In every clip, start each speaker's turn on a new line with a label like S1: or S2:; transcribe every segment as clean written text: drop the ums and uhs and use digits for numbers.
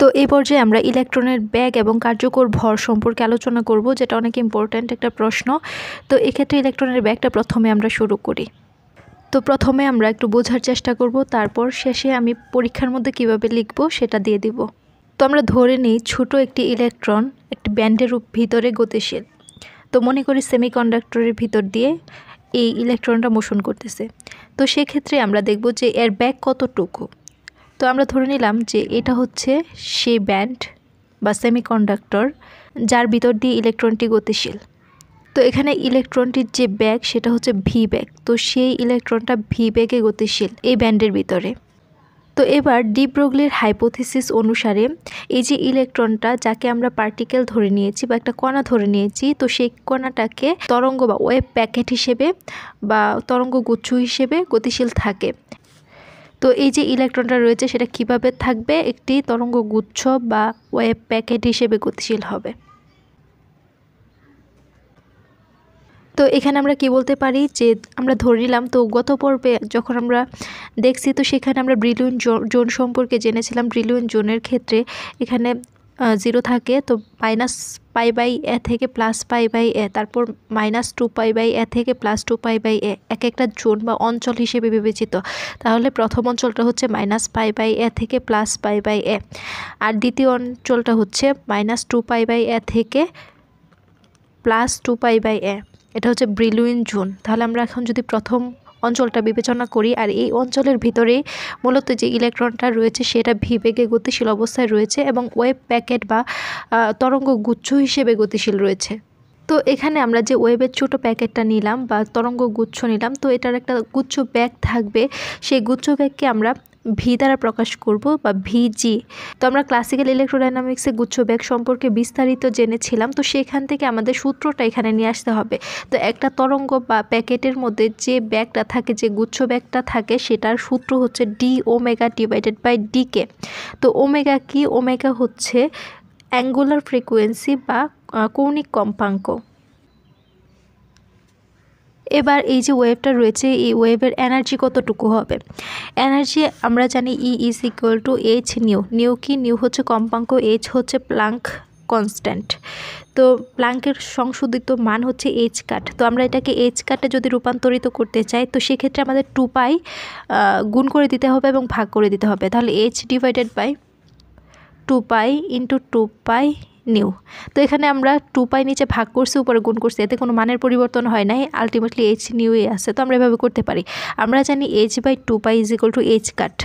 S1: তো এই পর্যায়ে আমরা ইলেকট্রনের ব্যাগ এবং কার্যকর ভর সম্পর্কে আলোচনা করব, যেটা অনেক ইম্পর্ট্যান্ট একটা প্রশ্ন। তো এক্ষেত্রে ইলেকট্রনের ব্যাগটা প্রথমে আমরা শুরু করি। তো প্রথমে আমরা একটু বোঝার চেষ্টা করব, তারপর শেষে আমি পরীক্ষার মধ্যে কিভাবে লিখব সেটা দিয়ে দিব। তো আমরা ধরে নিই ছোট একটি ইলেকট্রন একটি ব্যান্ডের ভিতরে গতিশীল। তো মনে করি সেমিকন্ডাক্টরের ভিতর দিয়ে এই ইলেকট্রনটা মোশন করতেছে। তো সেক্ষেত্রে আমরা দেখব যে এর ব্যাগ কতটুকু। তো আমরা ধরে নিলাম যে এটা হচ্ছে সেই ব্যান্ড বা সেমিকন্ডাক্টর যার ভিতর দিয়ে ইলেকট্রনটি গতিশীল। তো এখানে ইলেকট্রনটির যে ব্যাগ সেটা হচ্ছে ভি ব্যাগ। তো সেই ইলেকট্রনটা ভি ব্যাগে গতিশীল এই ব্যান্ডের ভিতরে। তো এবার ডি ব্রগলির হাইপোথিসিস অনুসারে এই যে ইলেকট্রনটা যাকে আমরা পার্টিকেল ধরে নিয়েছি বা একটা কণা ধরে নিয়েছি, তো সেই কণাটাকে তরঙ্গ বা ওয়েভ প্যাকেট হিসেবে বা তরঙ্গ গুচ্ছ হিসেবে গতিশীল থাকে। তো এই যে ইলেকট্রনটা রয়েছে সেটা কিভাবে থাকবে, একটি তরঙ্গ গুচ্ছ বা ওয়েভ প্যাকেট হিসেবে গতিশীল হবে। তো এখানে আমরা কি বলতে পারি যে আমরা ধরে নিলাম, তো গত পর্বে যখন আমরা দেখছি তো সেখানে আমরা ব্রিলিয়ন জোন সম্পর্কে জেনেছিলাম। ব্রিলিয়ন জোনের ক্ষেত্রে এখানে 0 থাকে, তো -π/a থেকে +π/a, তারপর -2π/a থেকে +2π/a, এক একটা জোন বা অঞ্চল হিসেবে বিবেচিত। তাহলে প্রথম অঞ্চলটা হচ্ছে -π/a থেকে +π/a, আর দ্বিতীয় অঞ্চলটা হচ্ছে -2π/a থেকে +2π/a। এটা হচ্ছে ব্রিলিয়ন জোন। তাহলে আমরা এখন যদি প্রথম অঞ্চলটা বিবেচনা করি, আর এই অঞ্চলের ভিতরে মূলত যে ইলেকট্রনটা রয়েছে সেটা ভি বেগে গতিশীল অবস্থায় রয়েছে এবং ওয়েভ প্যাকেট বা তরঙ্গ গুচ্ছ হিসেবে গতিশীল রয়েছে। তো এখানে আমরা যে ওয়েভের ছোট প্যাকেটটা নিলাম বা তরঙ্গ গুচ্ছ নিলাম, তো এটার একটা গুচ্ছ ব্যাগ থাকবে। সেই গুচ্ছ ব্যাগকে আমরা ভি দ্বারা প্রকাশ করব বা ভিজি। তো আমরা ক্লাসিক্যাল ইলেকট্রোডাইনামিক্সে গুচ্ছ ব্যাগ সম্পর্কে বিস্তারিত জেনেছিলাম। তো সেখান থেকে আমাদের সূত্রটা এখানে নিয়ে আসতে হবে। তো একটা তরঙ্গ বা প্যাকেটের মধ্যে যে ব্যাগটা থাকে, যে গুচ্ছ ব্যাগটা থাকে, সেটার সূত্র হচ্ছে d omega divided by dk. তো ওমেগা কি? ওমেগা হচ্ছে অ্যাঙ্গুলার ফ্রিকোয়েন্সি বা কৌণিক কম্পাঙ্ক। এবার এই যে ওয়েভটা রয়েছে, এই ওয়েভের এনার্জি কতটুকু হবে? এনার্জি আমরা জানি E is equal to H new. New কি? নিউ হচ্ছে কম্পাঙ্ক, এইচ হচ্ছে প্লাঙ্ক কনস্ট্যান্ট। তো প্লাঙ্কের সংশোধিত মান হচ্ছে এইচ কাট। তো আমরা এটাকে এইচ কাটে যদি রূপান্তরিত করতে চাই, তো সেক্ষেত্রে আমাদের 2π গুণ করে দিতে হবে এবং ভাগ করে দিতে হবে। তাহলে h divided by 2π into 2π nu. তো এখানে আমরা 2π নিচে ভাগ করছি, উপরে গুণ করছি, এতে কোনো মানের পরিবর্তন হয় নাই, আলটিমেটলি এইচ নিউই আছে। তো আমরা এভাবে করতে পারি। আমরা জানি h/2π is equal to h cut.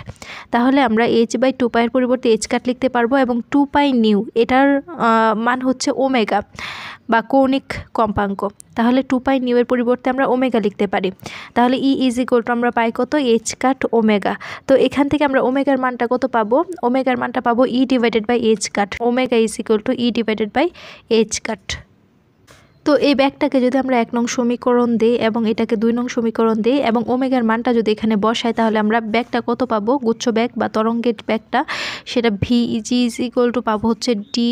S1: তাহলে আমরা h/2π এর পরিবর্তে এইচ কাট লিখতে পারবো এবং 2π নিউ এটার মান হচ্ছে ওমেগা বা কৌণিক কম্পাঙ্ক। তাহলে 2π নিউ এর পরিবর্তে আমরা ওমেগা লিখতে পারি। তাহলে E ইজ ইকুয়াল টু আমরা পাই কত? H cut omega. তো এখান থেকে আমরা ওমেগার মানটা কত পাবো? ওমেগার মানটা পাবো E divided by h cut. Omega is equal to E divided by h cut. তো এই ব্যাগটাকে যদি আমরা 1 নং সমীকরণ দিই এবং এটাকে 2 নং সমীকরণ দিই এবং ওমেগার মানটা যদি এখানে বসাই, তাহলে আমরা ব্যাগটা কত পাবো? গুচ্ছ ব্যাগ বা তরঙ্গের ব্যাগটা, সেটা VG ইজ ইকুয়াল টু পাবো হচ্ছে D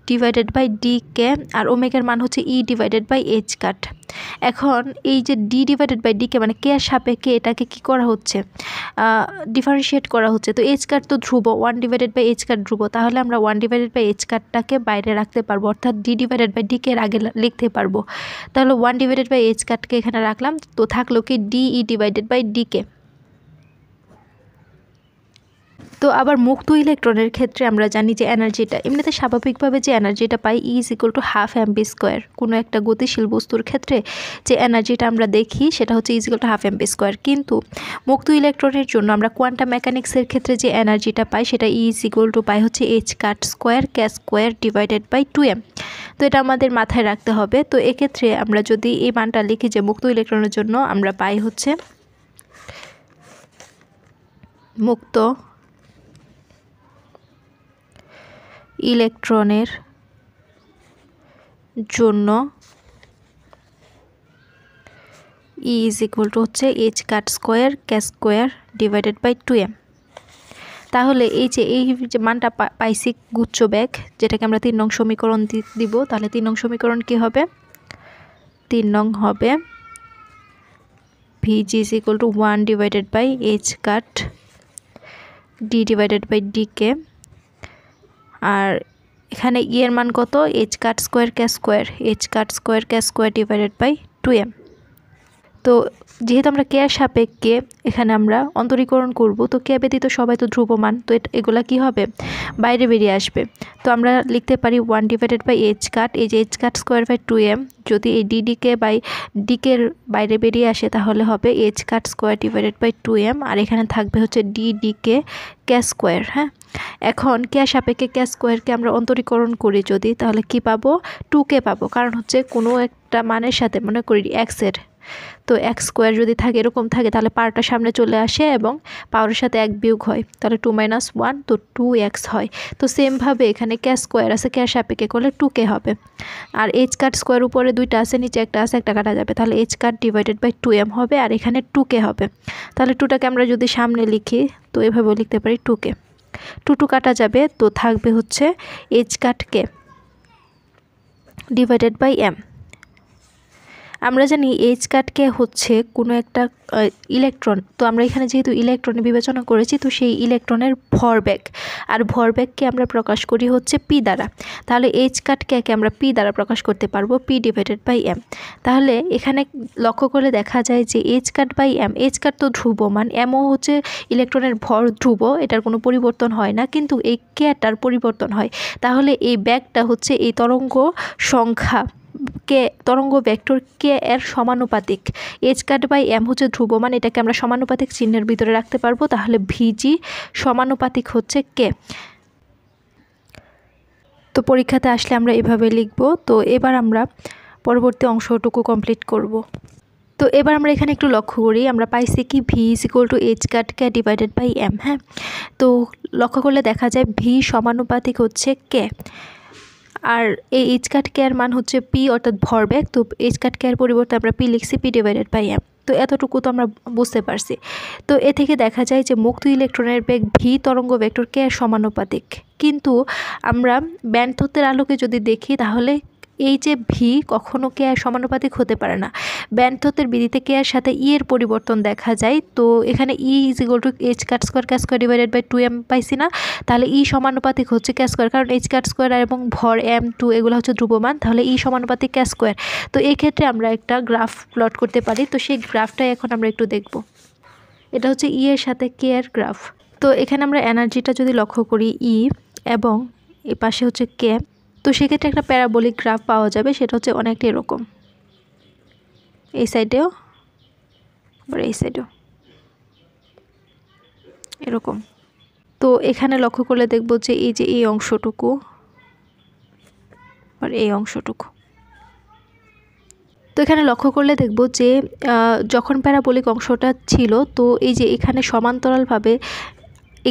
S1: divided by d k, আর ওমেগার মান হচ্ছে E ডিভাইডেড বাই এইচ কাট। এখন এই যে ডি ডিভাইডেড বাই ডি কে মানে কে এর সাপেক্ষে এটাকে কি করা হচ্ছে? ডিফারেন্সিয়েট করা হচ্ছে। তো এইচ কাট তো ধ্রুব, 1 ডিভাইডেড বাই এইচ কাট ধ্রুব, তাহলে আমরা 1 ডিভাইডেড বাই এইচ কাটটাকে বাইরে রাখতে পারবো, অর্থাৎ ডি ডিভাইডেড বাই ডি কে এর আগে লিখতে পারবো। তাহলে 1 ডিভাইডেড বাই এইচ কাটকে এখানে রাখলাম, তো থাকলো কি d e divided by d k. তো আবার মুক্ত ইলেকট্রনের ক্ষেত্রে আমরা জানি যে এনার্জিটা এমনিতে স্বাভাবিকভাবে যে এনার্জিটা পাই E is equal to half mv²। কোনো একটা গতিশীল বস্তুর ক্ষেত্রে যে এনার্জিটা আমরা দেখি সেটা হচ্ছে E is equal to half mv²। কিন্তু মুক্ত ইলেকট্রনের জন্য আমরা কোয়ান্টাম মেকানিক্সের ক্ষেত্রে যে এনার্জিটা পাই সেটা E ইজ ইকুয়াল টু পাই হচ্ছে h cut square k square divided by 2m। তো এটা আমাদের মাথায় রাখতে হবে। তো এক্ষেত্রে আমরা যদি এই মানটা লিখি যে মুক্ত ইলেকট্রনের জন্য আমরা পাই হচ্ছে মুক্ত ইলেকট্রনের জন্য E ইজ ইকুয়াল টু হচ্ছে h cut square k square divided by 2m। তাহলে এই যে মানটা পাইছি গুচ্ছ ব্যাগ, যেটাকে আমরা 3 নং সমীকরণ দিব, তাহলে 3 নং সমীকরণ কি হবে? 3 নং হবে VG is equal to 1 divided by h cut d divided by d k আর এখানে ই এর মান কত, h cut square k square, h cut square k square divided by 2m। তো যেহেতু আমরা কে এর সাপেক্ষে এখানে আমরা অন্তরীকরণ করব, তো কে ব্যতীত সবাই তো ধ্রুবমান, তো এগুলা কি হবে, বাইরে বেরিয়ে আসবে। তো আমরা লিখতে পারি 1 ডিভাইডেড বাই এইচ কাট, এই যে h cut square by 2m, যদি এই ডিকে বাই ডিকের বাইরে বেরিয়ে আসে তাহলে হবে h cut square divided by 2m, আর এখানে থাকবে হচ্ছে ডিকে কে স্কোয়ার। হ্যাঁ, এখন কে সাপেক্ষে কে স্কোয়ারকে আমরা অন্তরীকরণ করি যদি, তাহলে কি পাবো, 2k পাবো। কারণ হচ্ছে কোনো একটা মানের সাথে, মনে করি এক্সের, তো এক্স স্কোয়ার যদি থাকে এরকম থাকে তাহলে পাওয়ারটা সামনে চলে আসে এবং পাওয়ারের সাথে 1 বিয়োগ হয়, তাহলে 2 - 1, তো 2x হয়। তো সেমভাবে এখানে কে স্কোয়ার আছে, কে সাপেক্ষে করলে 2k হবে। আর এইচ কাট স্কোয়ার উপরে 2টা আছে, নিচে একটা আছে, একটা কাটা যাবে, তাহলে H cut divided by 2m হবে, আর এখানে 2k হবে। তাহলে 2টাকে আমরা যদি সামনে লিখি তো এভাবে লিখতে পারি 2k, 2 কাটা যাবে, তো থাকবে হচ্ছে h cut k divided by m। আমরা জানি এইচ কাটকে হচ্ছে কোনো একটা ইলেকট্রন, তো আমরা এখানে যেহেতু ইলেকট্রনে বিবেচনা করেছি, তো সেই ইলেকট্রনের ভরবেগ, আর ভরবেগকে আমরা প্রকাশ করি হচ্ছে পি দ্বারা। তাহলে এইচ কাটকে আমরা পি দ্বারা প্রকাশ করতে পারবো, পি ডিভাইডেড বাই এম। তাহলে এখানে লক্ষ্য করে দেখা যায় যে h cut by m, h cut তো ধ্রুবমান, এমও হচ্ছে ইলেকট্রনের ভর ধ্রুব, এটার কোনো পরিবর্তন হয় না, কিন্তু এই কেটার পরিবর্তন হয়। তাহলে এই ব্যাগটা হচ্ছে এই তরঙ্গ সংখ্যা কে, তরঙ্গ ভেক্টর কে এর সমানুপাতিক। এইচ কাট বাই এম হচ্ছে ধ্রুবমান, এটাকে আমরা সমানুপাতিক চিহ্নের ভিতরে রাখতে পারবো, তাহলে ভিজি সমানুপাতিক হচ্ছে কে। তো পরীক্ষাতে আসলে আমরা এভাবে লিখব। তো এবার আমরা পরবর্তী অংশটুকু কমপ্লিট করব। তো এবার আমরা এখানে একটু লক্ষ্য করি, আমরা পাইছি কি v is equal to h cut k divided by m. হ্যাঁ, তো লক্ষ্য করলে দেখা যায় ভি সমানুপাতিক হচ্ছে কে, আর এই এইচ কাট কে এর মান হচ্ছে পি, অর্থাৎ ভরবেগ। তো এইচ কাট কে এর পরিবর্তে আমরা পি লিখছি, পি ডিভাইডেড বাই এম। তো এতটুকু তো আমরা বুঝতে পারছি। তো এ থেকে দেখা যায় যে মুক্ত ইলেকট্রনের বেগ ভি তরঙ্গ ভেক্টর কে এর সমানুপাতিক, কিন্তু আমরা ব্যান্ড তত্ত্বের আলোকে যদি দেখি তাহলে এই যে ভি কখনো কে এর সমানুপাতিক হতে পারে না। ব্যান্ড তত্ত্বের বিধিতে কে এর সাথে ই এর পরিবর্তন দেখা যায়। তো এখানে e is equal to h cut square k square divided by 2m পাইছি না, তাহলে ই সমানুপাতিক হচ্ছে কে স্কোয়ার, কারণ এইচ কাট স্কোয়ার এবং ভর m2 এগুলো হচ্ছে ধ্রুবমান, তাহলে ই সমানুপাতিক কে স্কোয়ার। তো এই ক্ষেত্রে আমরা একটা গ্রাফ প্লট করতে পারি, তো সেই গ্রাফটাই এখন আমরা একটু দেখব। এটা হচ্ছে ই এর সাথে কে এর গ্রাফ। তো এখানে আমরা এনার্জিটা যদি লক্ষ্য করি ই এবং এই পাশে হচ্ছে কে, তো সেক্ষেত্রে একটা প্যারাবোলিক গ্রাফ পাওয়া যাবে, সেটা হচ্ছে অনেকটা এরকম, এই সাইডেও আবার এই সাইডেও এরকম। তো এখানে লক্ষ্য করলে দেখব যে এই যে এই অংশটুকু আর এই অংশটুকু, তো এখানে লক্ষ্য করলে দেখব যে যখন প্যারাবোলিক অংশটা ছিল, তো এই যে এখানে সমান্তরালভাবে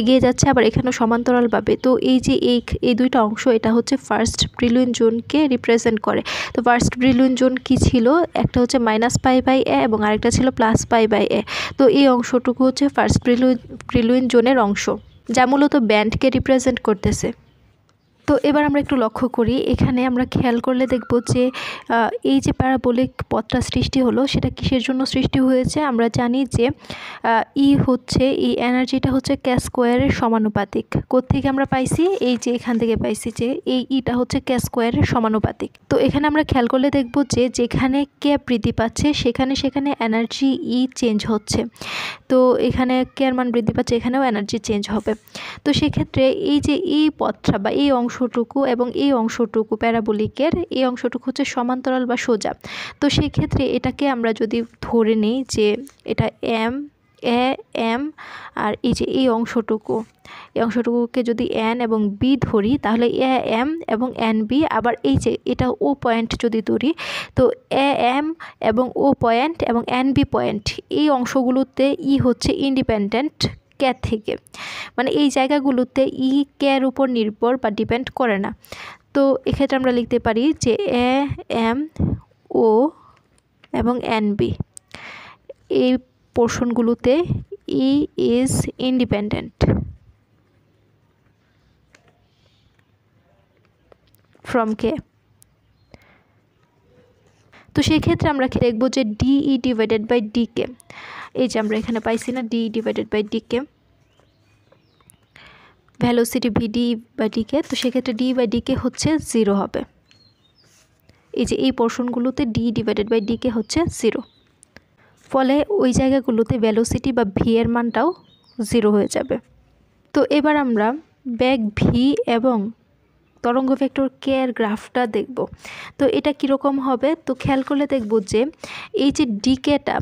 S1: এগিয়ে যাচ্ছে, আবার এখানেও সমান্তরালভাবে। তো এই যে এই দুইটা অংশ, এটা হচ্ছে ফার্স্ট ব্রিলুইন জোনকে রিপ্রেজেন্ট করে। তো ফার্স্ট ব্রিলুইন জোন কি ছিল, একটা হচ্ছে -π/a এবং আরেকটা ছিল +π/a। তো এই অংশটুকু হচ্ছে ফার্স্ট ব্রিলুইন জোনের অংশ, যা মূলত ব্যান্ডকে রিপ্রেজেন্ট করতেছে। তো এবার আমরা একটু লক্ষ্য করি, এখানে আমরা খেয়াল করলে দেখব যে এই যে প্যারাবোলিক পথটা সৃষ্টি হলো, সেটা কিসের জন্য সৃষ্টি হয়েছে। আমরা জানি যে ই হচ্ছে, এই এনার্জিটা হচ্ছে কে স্কোয়ারের সমানুপাতিক। কোত্থেকে আমরা পাইছি, এই যে এখান থেকে পাইছি যে এই ইটা হচ্ছে কে স্কোয়ারের সমানুপাতিক। তো এখানে আমরা খেয়াল করলে দেখব যে যেখানে কে বৃদ্ধি পাচ্ছে সেখানে এনার্জি ই চেঞ্জ হচ্ছে। তো এখানে কে এর মান বৃদ্ধি পাচ্ছে, এখানেও এনার্জি চেঞ্জ হবে। তো সেক্ষেত্রে এই যে এই পথটা বা এই অংশটুকু এবং এই অংশটুকু প্যারাবোলিকের, এই অংশটুকু হচ্ছে সমান্তরাল বা সোজা। তো সেই ক্ষেত্রে এটাকে আমরা যদি ধরে নিই যে এটা এম, আর এই যে এই অংশটুকুকে যদি এন এবং বি ধরি, তাহলে এম এবং এন বি। আবার এই যে এটা ও পয়েন্ট যদি ধরি, তো এম এবং ও পয়েন্ট এবং এন বি পয়েন্ট, এই অংশগুলোতে ই হচ্ছে ইন্ডিপেন্ডেন্ট কে থেকে, মানে এই জায়গাগুলোতে ই কে এর উপর নির্ভর বা ডিপেন্ড করে না। তো এক্ষেত্রে আমরা লিখতে পারি যে এম ও এবং এন বি, এই পোর্শনগুলোতে ই ইজ ইন্ডিপেন্ডেন্ট ফ্রম কে। তো সেই ক্ষেত্রে আমরা দেখব যে ডিই ডিভাইডেড বাই ডিকে, এই যে আমরা এখানে পাইছি না dE divided by dk, velocity v d by dk, তো সেক্ষেত্রে ডি বাই ডিকে হচ্ছে 0 হবে। এই যে এই পোর্শনগুলোতে ডি ডিভাইডেড বাই ডিকে হচ্ছে 0, ফলে ওই জায়গাগুলোতে ভ্যালোসিটি বা ভি এর মানটাও 0 হয়ে যাবে। তো এবার আমরা বেগ ভি এবং তরঙ্গ ভেক্টর কে এর গ্রাফটা দেখব। তো এটা কীরকম হবে, তো খেয়াল করলে দেখব যে এই যে ডিকেটা,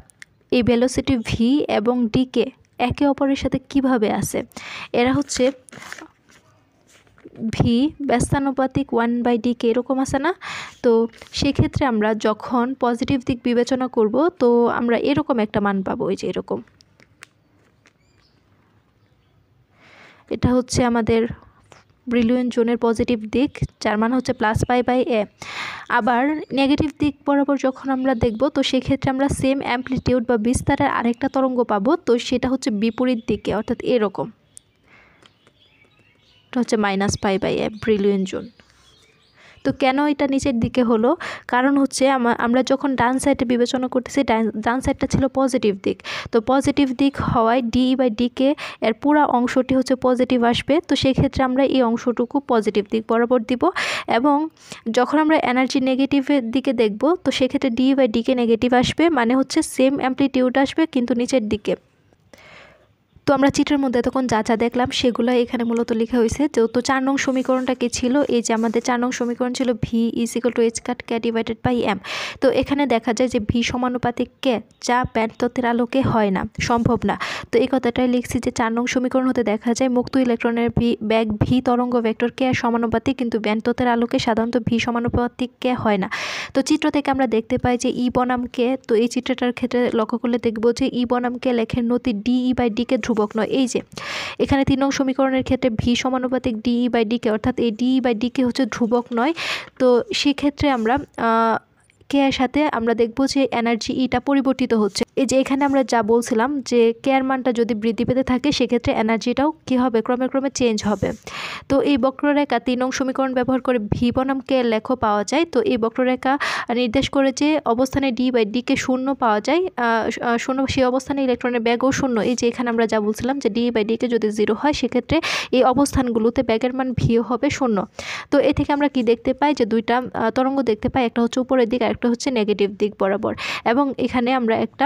S1: এই ভেলোসিটি ভি এবং ডিকে একে অপরের সাথে কিভাবে আছে। এরা হচ্ছে ভি ব্যস্তানুপাতিক 1/dk এরকম আছে না। তো সেক্ষেত্রে আমরা যখন পজিটিভ দিক বিবেচনা করব তো আমরা এরকম একটা মান পাবো, এই যে এরকম। এটা হচ্ছে আমাদের ব্রিলিয়ান্ট জোনের পজিটিভ দিক, যার মান হচ্ছে +π/a। আবার নেগেটিভ দিক বরাবর যখন আমরা দেখব তো সেক্ষেত্রে আমরা সেম অ্যামপ্লিটিউড বা বিস্তারের আরেকটা তরঙ্গ পাবো, তো সেটা হচ্ছে বিপরীত দিকে, অর্থাৎ এরকম। এটা হচ্ছে -π/a ব্রিলিয়ান্ট জোন। তো কেন এটা নিচের দিকে হলো, কারণ হচ্ছে আমরা যখন ডান সাইডে বিবেচনা করতেছি ডান সাইডটা ছিল পজিটিভ দিক। তো পজিটিভ দিক হওয়ায় ডি/ডিকে এর পুরো অংশটি হচ্ছে পজিটিভ আসবে। তো সেক্ষেত্রে আমরা এই অংশটুকু পজিটিভ দিক বরাবর দিব, এবং যখন আমরা এনার্জি নেগেটিভের দিকে দেখব তো সেক্ষেত্রে ডি/ডিকে নেগেটিভ আসবে, মানে হচ্ছে সেম অ্যামপ্লিটিউড আসবে কিন্তু নিচের দিকে। তো আমরা চিত্রের মধ্যে এতক্ষণ যা যা দেখলাম সেগুলো এখানে মূলত লেখা হয়েছে। তো 4 নং সমীকরণটা কি ছিল, এই যে আমাদের 4 নং সমীকরণ ছিল ভি = h⁻k/m। তো এখানে দেখা যায় যে ভি সমানুপাতিক কে, যা ব্যান্ড তত্ত্বের আলোকে হয় না, সম্ভব না। তো এই কথাটাই লিখছি যে 4 নং সমীকরণ হতে দেখা যায় মুক্ত ইলেকট্রনের বেগ ভি তরঙ্গ ভেক্টর কে সমানুপাতিক, কিন্তু ব্যান্ড তত্ত্বের আলোকে সাধারণত ভি সমানুপাতিক কে হয় না। তো চিত্র থেকে আমরা দেখতে পাই যে ই বনাম কে, তো এই চিত্রটার ক্ষেত্রে লক্ষ্য করলে দেখব যে ই বনাম কে লেখের নতি ডি/ডিকে ধ্রুবক নয়। এই যে এখানে 3 নং সমীকরণের ক্ষেত্রে ভি সমানুপাতিক ডি/ডিকে, অর্থাৎ এই ডি/ডিকে হচ্ছে ধ্রুবক নয়। তো সেক্ষেত্রে আমরা কে এর সাথে আমরা দেখব যে এনার্জি ইটা পরিবর্তিত হচ্ছে। এই যে এখানে আমরা যা বলছিলাম যে কে এর মানটা যদি বৃদ্ধি পেতে থাকে সেক্ষেত্রে এনার্জিটাও কী হবে, ক্রমে ক্রমে চেঞ্জ হবে। তো এই বক্ররেখা 3 নং সমীকরণ ব্যবহার করে ভি বনাম কে এর লেখ পাওয়া যায়। তো এই বক্ররেখা নির্দেশ করে যে অবস্থানে ডি/ডিকে 0 পাওয়া যায়, 0 সেই অবস্থানে ইলেকট্রনের ব্যাগও 0। এই যে এখানে আমরা যা বলছিলাম যে ডি/ডিকে যদি 0 হয় সেক্ষেত্রে এই অবস্থানগুলোতে ব্যাগের মান ভিও হবে 0। তো এ থেকে আমরা কি দেখতে পাই যে দুইটা তরঙ্গ দেখতে পাই, একটা হচ্ছে উপরের দিক আর একটা হচ্ছে নেগেটিভ দিক বরাবর, এবং এখানে আমরা একটা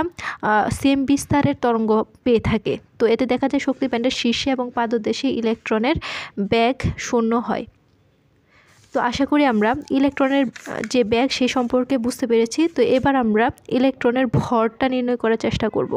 S1: সেম বিস্তারের তরঙ্গ পেয়ে থাকি। তো এতে দেখা যায় শক্তি ব্যান্ডের শীর্ষে এবং পাদদেশে ইলেকট্রনের ব্যাগ 0 হয়। তো আশা করি আমরা ইলেকট্রনের যে ব্যাগ সে সম্পর্কে বুঝতে পেরেছি। তো এবার আমরা ইলেকট্রনের ভরটা নির্ণয় করার চেষ্টা করব।